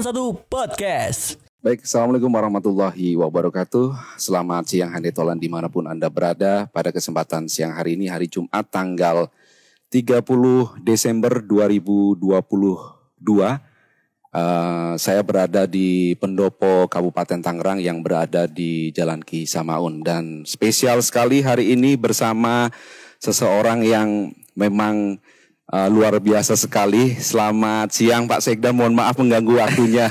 991 Podcast. Baik, Assalamualaikum warahmatullahi wabarakatuh. Selamat siang Handai Tolan dimanapun Anda berada. Pada kesempatan siang hari ini, hari Jumat tanggal 30 Desember 2022. Saya berada di Pendopo Kabupaten Tangerang yang berada di Jalan Ki Samaun. Dan spesial sekali hari ini bersama seseorang yang memang luar biasa sekali. Selamat siang Pak Sekda, mohon maaf mengganggu waktunya.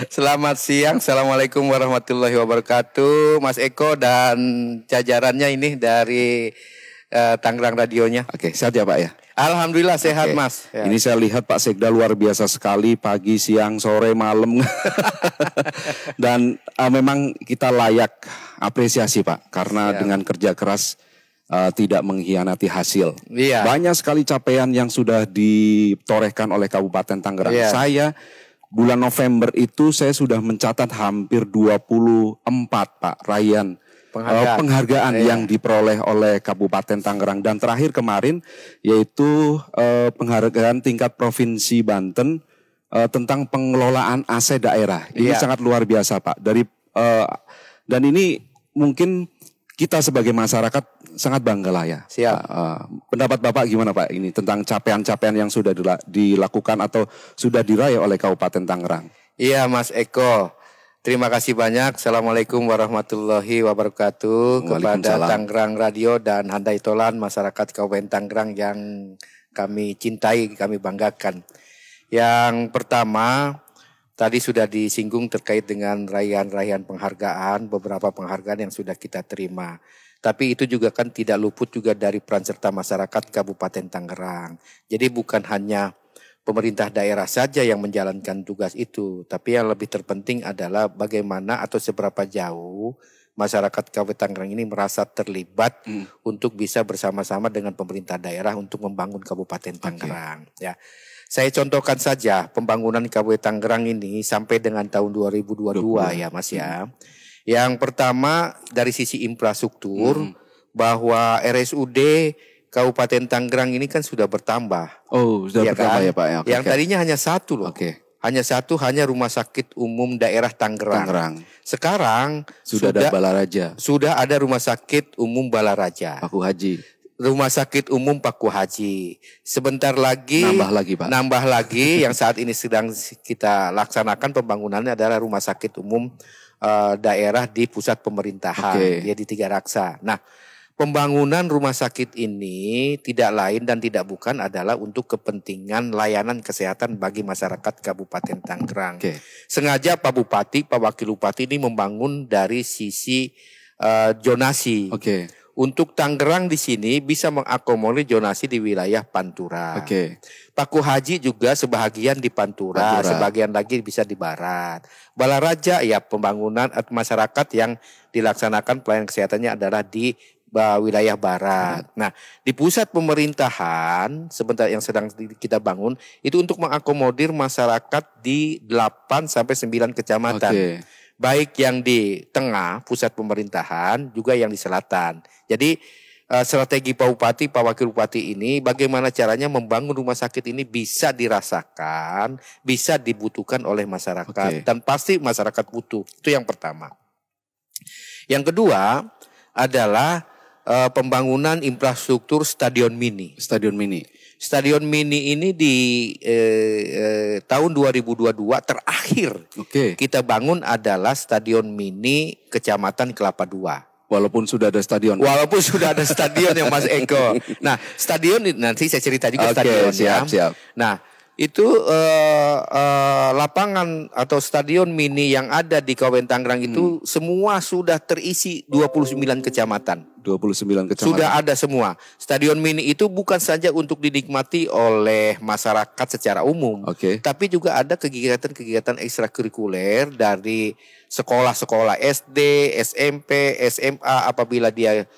Selamat siang, Assalamualaikum warahmatullahi wabarakatuh, Mas Eko dan jajarannya ini dari Tangerang Radionya. Oke, sehat ya Pak ya? Alhamdulillah sehat. Oke. Mas ya. Ini saya lihat Pak Sekda luar biasa sekali, pagi, siang, sore, malam. Dan memang kita layak apresiasi Pak, karena dengan kerja keras tidak mengkhianati hasil. Iya. Banyak sekali capaian yang sudah ditorehkan oleh Kabupaten Tangerang. Iya. Saya bulan November itu saya sudah mencatat hampir 24 Pak raihan penghargaan yang diperoleh oleh Kabupaten Tangerang. Dan terakhir kemarin yaitu penghargaan tingkat Provinsi Banten tentang pengelolaan aset daerah. Ini sangat luar biasa Pak. Dan ini mungkin kita sebagai masyarakat sangat bangga lah ya. Siap. Pendapat Bapak gimana Pak ini tentang capaian-capaian yang sudah dilakukan atau sudah diraih oleh Kabupaten Tangerang? Iya Mas Eko, terima kasih banyak. Assalamualaikum warahmatullahi wabarakatuh kepada Tangerang Radio dan Handai Tolan, masyarakat Kabupaten Tangerang yang kami cintai, kami banggakan. Yang pertama, tadi sudah disinggung terkait dengan raihan-raihan penghargaan, beberapa penghargaan yang sudah kita terima. Tapi itu juga kan tidak luput juga dari peran serta masyarakat Kabupaten Tangerang. Jadi bukan hanya pemerintah daerah saja yang menjalankan tugas itu, tapi yang lebih terpenting adalah bagaimana atau seberapa jauh masyarakat Kabupaten Tangerang ini merasa terlibat untuk bisa bersama-sama dengan pemerintah daerah untuk membangun Kabupaten Tangerang. Ya. Saya contohkan saja pembangunan Kabupaten Tangerang ini sampai dengan tahun 2022 ya Mas ya. Yang pertama dari sisi infrastruktur bahwa RSUD Kabupaten Tangerang ini kan sudah bertambah. Oh, sudah bertambah ya Pak ya. Yang tadinya hanya satu loh. Hanya satu, hanya Rumah Sakit Umum Daerah Tangerang. Sekarang sudah ada Balaraja. Sudah ada Rumah Sakit Umum Balaraja. Paku Haji. Rumah Sakit Umum Paku Haji. Sebentar lagi nambah lagi Pak. Nambah lagi yang saat ini sedang kita laksanakan pembangunannya adalah Rumah Sakit Umum daerah di pusat pemerintahan, dia di Tiga Raksa. Nah, pembangunan rumah sakit ini tidak lain dan tidak bukan adalah untuk kepentingan layanan kesehatan bagi masyarakat Kabupaten Tangerang. Sengaja Pak Bupati, Pak Wakil Bupati ini membangun dari sisi zonasi. Untuk Tangerang di sini bisa mengakomodir zonasi di wilayah Pantura. Paku Haji juga sebahagian di Pantura, sebagian lagi bisa di Barat. Balaraja ya pembangunan masyarakat yang dilaksanakan pelayanan kesehatannya adalah di wilayah Barat. Nah, di pusat pemerintahan sebentar yang sedang kita bangun itu untuk mengakomodir masyarakat di 8 sampai 9 kecamatan. Baik yang di tengah pusat pemerintahan juga yang di selatan. Jadi strategi Pak Bupati, Pak Wakil Bupati ini bagaimana caranya membangun rumah sakit ini bisa dirasakan, bisa dibutuhkan oleh masyarakat dan pasti masyarakat butuh. Itu yang pertama. Yang kedua adalah pembangunan infrastruktur stadion mini. Stadion mini ini di tahun 2022 terakhir kita bangun adalah stadion mini Kecamatan Kelapa II. Walaupun sudah ada stadion. Ya Mas Eko. Nah, stadion nanti saya cerita juga stadion ya. Siap. Nah, itu lapangan atau stadion mini yang ada di Kabupaten Tangerang itu semua sudah terisi 29 kecamatan. 29 kecamatan. Sudah ada semua. Stadion mini itu bukan saja untuk dinikmati oleh masyarakat secara umum, tapi juga ada kegiatan-kegiatan ekstrakurikuler dari sekolah-sekolah SD, SMP, SMA apabila dia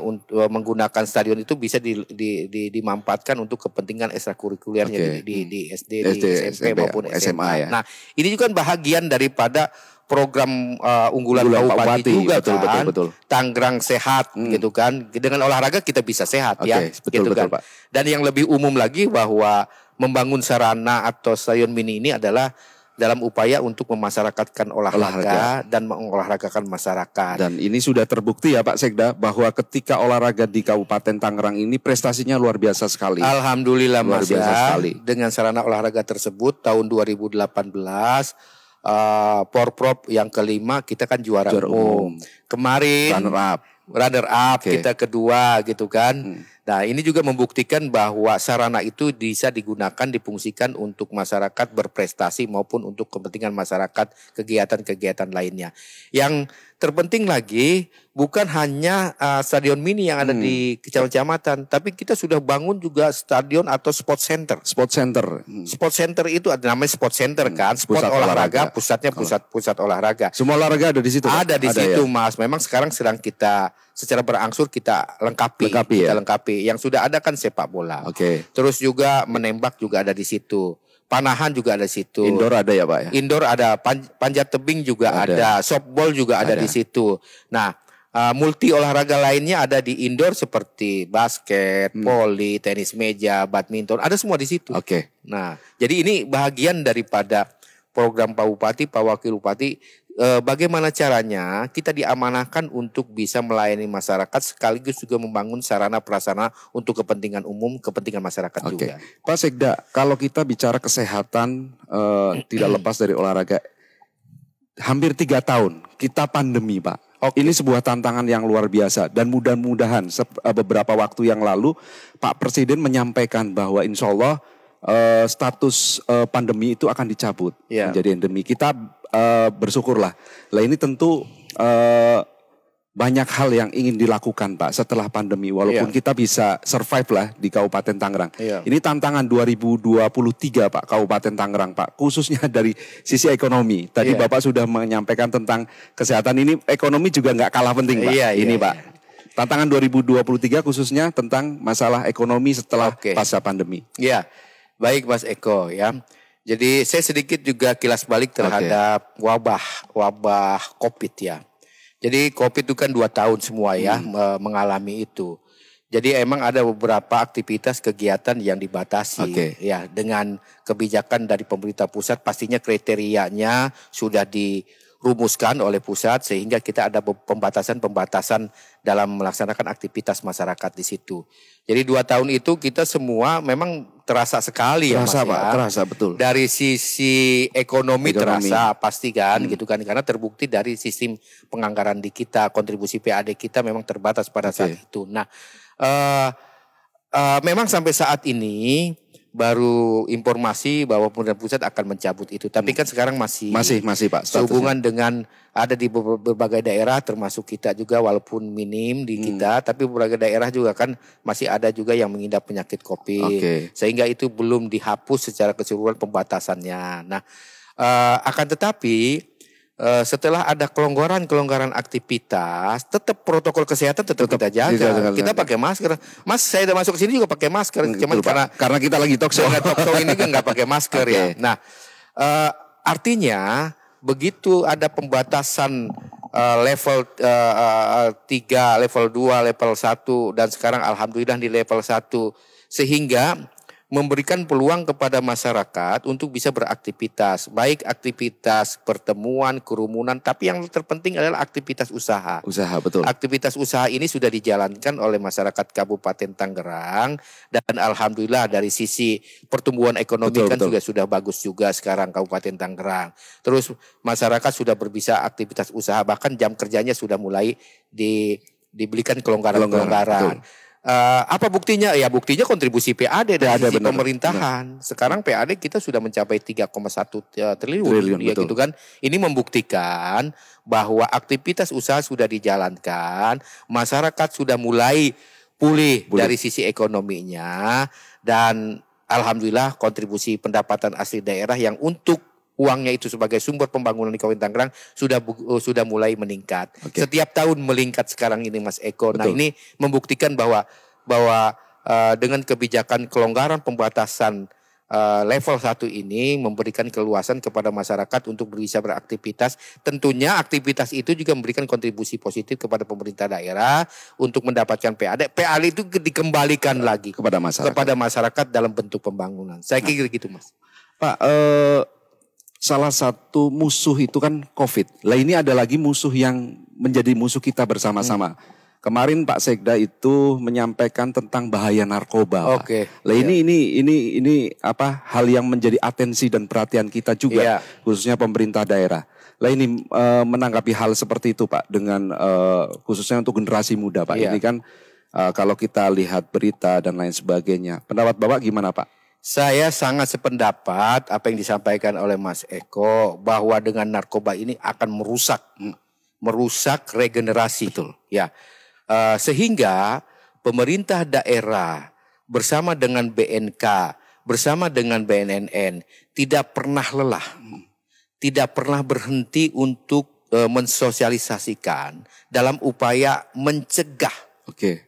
untuk menggunakan stadion itu bisa dimanfaatkan untuk kepentingan ekstrakurikulernya di SD, di SMP maupun SMA. Ya. Nah, ini juga bahagian daripada program unggulan Pak Bupati juga betul. Tangerang sehat gitu kan. Dengan olahraga kita bisa sehat ya. Betul, kan. Pak. Dan yang lebih umum lagi bahwa membangun sarana atau stadion mini ini adalah dalam upaya untuk memasyarakatkan olahraga dan mengolahragakan masyarakat. Dan ini sudah terbukti ya Pak Sekda bahwa ketika olahraga di Kabupaten Tangerang ini prestasinya luar biasa sekali. Alhamdulillah luar biasa sekali. Dengan sarana olahraga tersebut tahun 2018 Porprov yang kelima kita kan juara umum. Kemarin runner up kita kedua gitu kan. Nah ini juga membuktikan bahwa sarana itu bisa digunakan, difungsikan untuk masyarakat berprestasi maupun untuk kepentingan masyarakat kegiatan-kegiatan lainnya. Yang terpenting lagi bukan hanya stadion mini yang ada di kecamatan, tapi kita sudah bangun juga stadion atau sport center. Sport center. Sport center itu ada namanya sport center kan, sport olahraga, pusatnya pusat olahraga. Semua olahraga ada di situ. Ada di situ ya? Mas. Memang sekarang sedang kita secara berangsur kita lengkapi. Yang sudah ada kan sepak bola. Terus juga menembak juga ada di situ. Panahan juga ada di situ. Indoor ada ya Pak ya? Indoor ada, panjat tebing juga ada, softball juga ada di situ. Nah, multi olahraga lainnya ada di indoor seperti basket, voli, tenis meja, badminton, ada semua di situ. Nah, jadi ini bahagian daripada program Pak Bupati, Pak Wakil Bupati. Bagaimana caranya kita diamanahkan untuk bisa melayani masyarakat sekaligus juga membangun sarana prasarana untuk kepentingan umum, kepentingan masyarakat juga. Pak Sekda, kalau kita bicara kesehatan tidak lepas dari olahraga, hampir 3 tahun kita pandemi Pak. Ini sebuah tantangan yang luar biasa dan mudah-mudahan beberapa waktu yang lalu Pak Presiden menyampaikan bahwa insya Allah status pandemi itu akan dicabut menjadi endemi. Kita bersyukurlah. Lah ini tentu banyak hal yang ingin dilakukan Pak setelah pandemi. Walaupun kita bisa survive lah di Kabupaten Tangerang. Ini tantangan 2023 Pak Kabupaten Tangerang Pak. Khususnya dari sisi ekonomi. Tadi Bapak sudah menyampaikan tentang kesehatan. Ini ekonomi juga nggak kalah penting Pak. Ini Pak. Tantangan 2023 khususnya tentang masalah ekonomi setelah pasca pandemi. Baik Mas Eko ya. Jadi saya sedikit juga kilas balik terhadap wabah COVID ya. Jadi COVID itu kan 2 tahun semua ya mengalami itu. Jadi emang ada beberapa aktivitas kegiatan yang dibatasi ya dengan kebijakan dari pemerintah pusat, pastinya kriterianya sudah dirumuskan oleh pusat sehingga kita ada pembatasan dalam melaksanakan aktivitas masyarakat di situ. Jadi 2 tahun itu kita semua memang terasa sekali ya Mas ya. Terasa betul. Dari sisi ekonomi terasa pasti kan gitu kan, karena terbukti dari sistem penganggaran di kita, kontribusi PAD kita memang terbatas pada saat itu. Nah, memang sampai saat ini baru informasi bahwa pemerintah pusat akan mencabut itu. Tapi kan sekarang masih Pak. Sehubungan dengan ada di berbagai daerah termasuk kita juga walaupun minim di kita, tapi berbagai daerah juga kan masih ada juga yang mengidap penyakit COVID. Sehingga itu belum dihapus secara keseluruhan pembatasannya. Nah, akan tetapi setelah ada kelonggaran aktivitas, tetap protokol kesehatan tetap kita jaga. Kita pakai masker. Mas, saya udah masuk ke sini juga pakai masker. Cuman karena kita lagi talk show. Ini kan nggak pakai masker ya. Nah, artinya begitu ada pembatasan level 3, level 2, level 1 dan sekarang alhamdulillah di level 1 sehingga memberikan peluang kepada masyarakat untuk bisa beraktivitas, baik aktivitas pertemuan, kerumunan, tapi yang terpenting adalah aktivitas usaha. Betul. Aktivitas usaha ini sudah dijalankan oleh masyarakat Kabupaten Tangerang dan alhamdulillah dari sisi pertumbuhan ekonomi juga sudah bagus juga sekarang Kabupaten Tangerang. Terus masyarakat sudah berbisa aktivitas usaha, bahkan jam kerjanya sudah mulai diberikan kelonggaran. Apa buktinya? Ya buktinya kontribusi PAD dari sisi pemerintahan. Sekarang PAD kita sudah mencapai 3,1 triliun ya gitu kan. Ini membuktikan bahwa aktivitas usaha sudah dijalankan, masyarakat sudah mulai pulih dari sisi ekonominya dan alhamdulillah kontribusi pendapatan asli daerah yang untuk uangnya itu sebagai sumber pembangunan di Kabupaten Tangerang sudah mulai meningkat. Setiap tahun meningkat sekarang ini Mas Eko. Nah ini membuktikan bahwa dengan kebijakan kelonggaran pembatasan level 1 ini memberikan keluasan kepada masyarakat untuk bisa beraktivitas. Tentunya aktivitas itu juga memberikan kontribusi positif kepada pemerintah daerah untuk mendapatkan PAD. PAD itu dikembalikan lagi kepada masyarakat dalam bentuk pembangunan. Saya kira gitu, Mas. Pak, salah satu musuh itu kan COVID. Lah ini ada lagi musuh yang menjadi musuh kita bersama-sama. Kemarin Pak Sekda itu menyampaikan tentang bahaya narkoba. Oke. Lah ini apa hal yang menjadi atensi dan perhatian kita juga, khususnya pemerintah daerah. Lah ini menanggapi hal seperti itu Pak dengan khususnya untuk generasi muda Pak. Ini kan kalau kita lihat berita dan lain sebagainya. Pendapat Bapak gimana Pak? Saya sangat sependapat apa yang disampaikan oleh Mas Eko bahwa dengan narkoba ini akan merusak regenerasi. Betul. Ya. Sehingga pemerintah daerah bersama dengan BNK, bersama dengan BNNN tidak pernah lelah, tidak pernah berhenti untuk mensosialisasikan dalam upaya mencegah.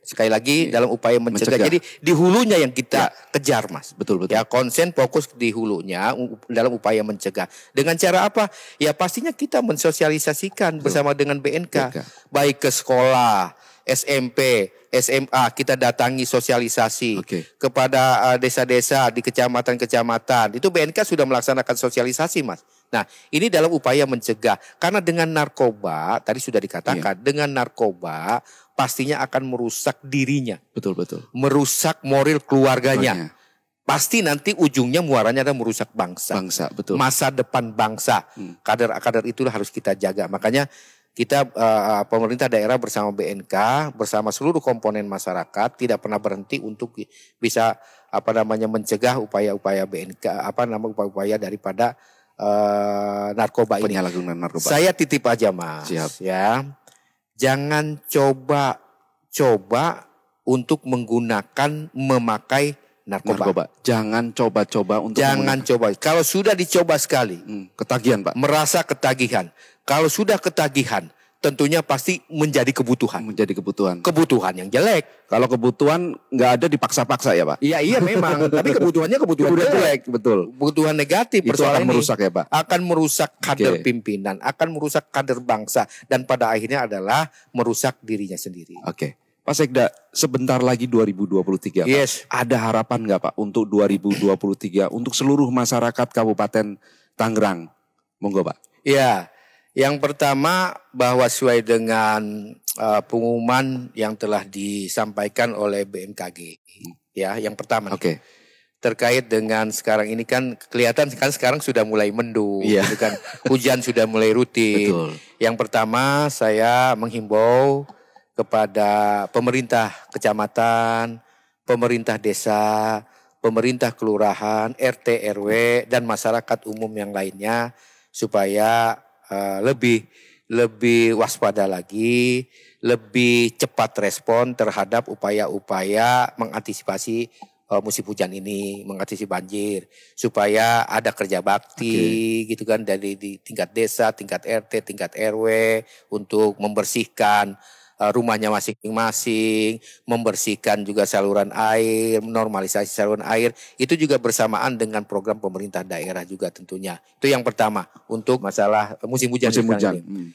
Sekali lagi dalam upaya mencegah. Jadi di hulunya yang kita kejar, Mas. Betul. Ya, konsen fokus di hulunya dalam upaya mencegah. Dengan cara apa? Ya pastinya kita mensosialisasikan bersama dengan BNK. Baik ke sekolah, SMP, SMA, kita datangi sosialisasi kepada desa-desa di kecamatan-kecamatan. Itu BNK sudah melaksanakan sosialisasi, Mas. Nah, ini dalam upaya mencegah. Karena dengan narkoba, tadi sudah dikatakan, dengan narkoba pastinya akan merusak dirinya. Betul. Merusak moral keluarganya. Pasti nanti ujungnya muaranya adalah merusak bangsa. Betul. Masa depan bangsa. Kader-kader itulah harus kita jaga. Makanya kita pemerintah daerah bersama BNK, bersama seluruh komponen masyarakat tidak pernah berhenti untuk bisa mencegah upaya-upaya BNK, upaya-upaya daripada narkoba ini. Penyalahgunaan narkoba. Saya titip aja, Mas. Siap. Ya. Jangan coba untuk memakai narkoba. Jangan coba-coba untuk coba. Kalau sudah dicoba sekali, ketagihan, Pak. Merasa ketagihan. Kalau sudah ketagihan, tentunya pasti menjadi kebutuhan. Kebutuhan yang jelek. Kalau kebutuhan nggak ada dipaksa-paksa ya, Pak? Iya memang. Tapi kebutuhannya kebutuhan jelek. Betul. Kebutuhan negatif. Itu akan merusak ya, Pak? Akan merusak kader pimpinan. Akan merusak kader bangsa. Dan pada akhirnya adalah merusak dirinya sendiri. Pak Sekda, sebentar lagi 2023, Pak. Ada harapan nggak Pak untuk 2023 untuk seluruh masyarakat Kabupaten Tangerang? Monggo Pak. Ya, yang pertama bahwa sesuai dengan pengumuman yang telah disampaikan oleh BMKG. Ya, yang pertama. Terkait dengan sekarang ini kan kelihatan kan sekarang sudah mulai mendung, gitu kan. Hujan sudah mulai rutin. Betul. Yang pertama saya menghimbau kepada pemerintah kecamatan, pemerintah desa, pemerintah kelurahan, RT, RW, dan masyarakat umum yang lainnya supaya lebih waspada lagi, lebih cepat respon terhadap upaya-upaya mengantisipasi musim hujan ini, mengantisipasi banjir, supaya ada kerja bakti gitu kan dari di tingkat desa, tingkat RT, tingkat RW untuk membersihkan rumahnya masing-masing, membersihkan juga saluran air, normalisasi saluran air, itu juga bersamaan dengan program pemerintah daerah juga tentunya. Itu yang pertama untuk masalah musim hujan.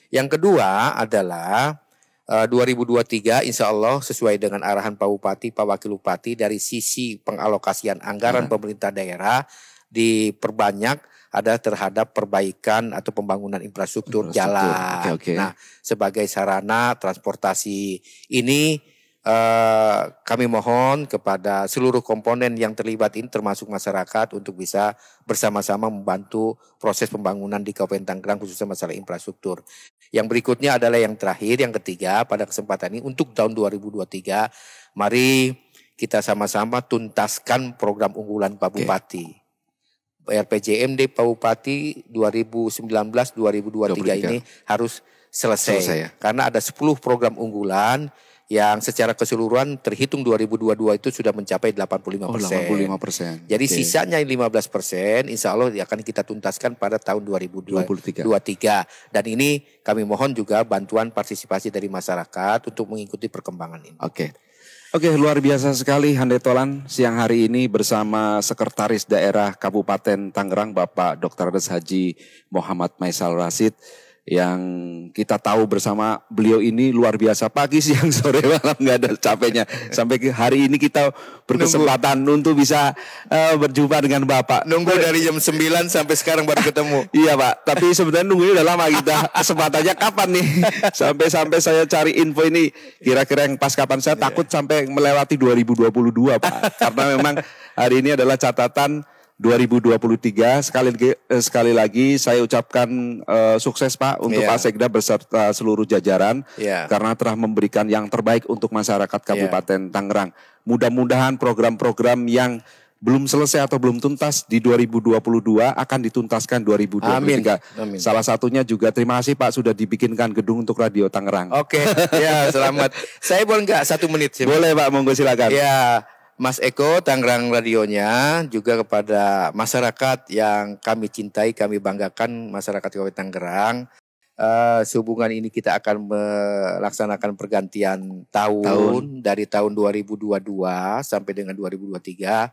Yang kedua adalah 2023 insya Allah sesuai dengan arahan Pak Bupati, Pak Wakil Bupati dari sisi pengalokasian anggaran pemerintah daerah diperbanyak ada terhadap perbaikan atau pembangunan infrastruktur jalan. Nah, sebagai sarana transportasi ini kami mohon kepada seluruh komponen yang terlibat ini termasuk masyarakat untuk bisa bersama-sama membantu proses pembangunan di Kabupaten Tangerang khususnya masalah infrastruktur. Yang berikutnya adalah yang terakhir, yang ketiga pada kesempatan ini untuk tahun 2023 mari kita sama-sama tuntaskan program unggulan Pak Bupati. RPJMD Pak Bupati 2019-2023 ini harus selesai. Karena ada 10 program unggulan yang secara keseluruhan terhitung 2022 itu sudah mencapai 85%. Jadi sisanya 15% insya Allah akan kita tuntaskan pada tahun 2023. Dan ini kami mohon juga bantuan partisipasi dari masyarakat untuk mengikuti perkembangan ini. Oke, luar biasa sekali Hande Tolan siang hari ini bersama Sekretaris Daerah Kabupaten Tangerang Bapak Dr. Haji Muhammad Maisal Rasid, yang kita tahu bersama beliau ini luar biasa, pagi, siang, sore, malam nggak ada capeknya. Sampai hari ini kita berkesempatan untuk bisa berjumpa dengan Bapak. Nunggu dari jam 9 sampai sekarang baru ketemu. Iya Pak, tapi sebenarnya nunggunya udah lama kita. Kesempatannya kapan nih? Sampai saya cari info ini kira-kira yang pas kapan. Saya takut sampai melewati 2022 Pak. Karena memang hari ini adalah catatan 2023. Sekali lagi saya ucapkan sukses Pak untuk Pak Sekda beserta seluruh jajaran karena telah memberikan yang terbaik untuk masyarakat Kabupaten Tangerang. Mudah-mudahan program-program yang belum selesai atau belum tuntas di 2022 akan dituntaskan 2023. Amin. Salah satunya juga terima kasih Pak sudah dibikinkan gedung untuk Radio Tangerang. Oke, ya selamat. Saya boleh nggak 1 menit sih? Boleh Pak, monggo silakan. Ya. Mas Eko, Tangerang Radionya, juga kepada masyarakat yang kami cintai, kami banggakan, masyarakat Kabupaten Tangerang. Sehubungan ini kita akan melaksanakan pergantian tahun dari tahun 2022 sampai dengan 2023.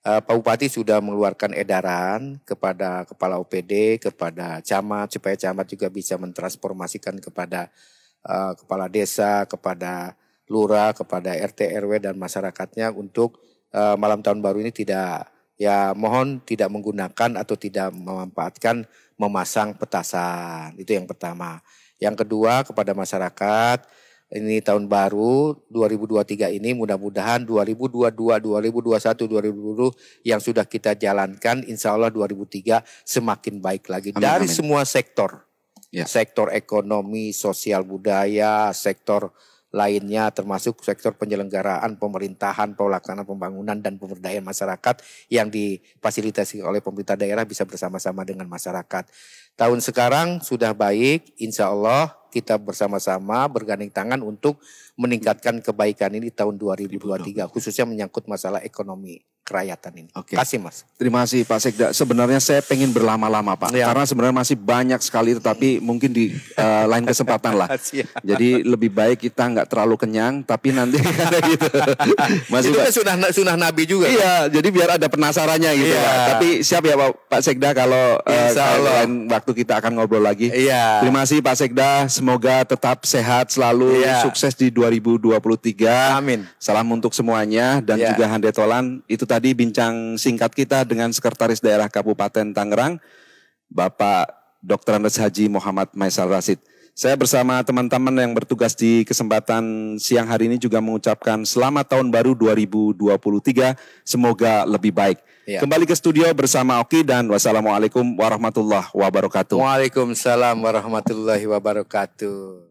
Pak Bupati sudah mengeluarkan edaran kepada Kepala OPD, kepada camat, supaya camat juga bisa mentransformasikan kepada Kepala Desa, kepada Lurah, kepada RT RW dan masyarakatnya untuk malam tahun baru ini mohon tidak menggunakan atau tidak memanfaatkan memasang petasan. Itu yang pertama. Yang kedua kepada masyarakat, ini tahun baru 2023 ini mudah-mudahan 2022, 2021, 2020 yang sudah kita jalankan insya Allah 2003 semakin baik lagi. Dari semua sektor. Sektor ekonomi, sosial budaya, sektor lainnya termasuk sektor penyelenggaraan pemerintahan, pelaksanaan pembangunan dan pemberdayaan masyarakat yang difasilitasi oleh pemerintah daerah bisa bersama-sama dengan masyarakat. Tahun sekarang sudah baik, insya Allah kita bersama-sama bergandeng tangan untuk meningkatkan kebaikan ini tahun 2023 khususnya menyangkut masalah ekonomi kerakyatan ini. Oke. Kasih Mas. Terima kasih Pak Sekda. Sebenarnya saya pengen berlama-lama Pak, karena sebenarnya masih banyak sekali, tetapi mungkin di lain kesempatan lah. Jadi lebih baik kita nggak terlalu kenyang, tapi nanti gitu. Masih itu kan sunnah Nabi juga. Iya, kan? Jadi biar ada penasarannya gitu Pak. Tapi siap ya Pak Sekda kalau lain waktu kita akan ngobrol lagi. Terima kasih Pak Sekda. Semoga tetap sehat selalu, sukses di 2023. Amin. Salam untuk semuanya dan juga Hande Tolan. Itu tadi bincang singkat kita dengan Sekretaris Daerah Kabupaten Tangerang, Bapak Dr. Haji Muhammad Maisal Rasid. Saya bersama teman-teman yang bertugas di kesempatan siang hari ini juga mengucapkan selamat tahun baru 2023. Semoga lebih baik. Kembali ke studio bersama Oki dan wassalamualaikum warahmatullahi wabarakatuh. Waalaikumsalam warahmatullahi wabarakatuh.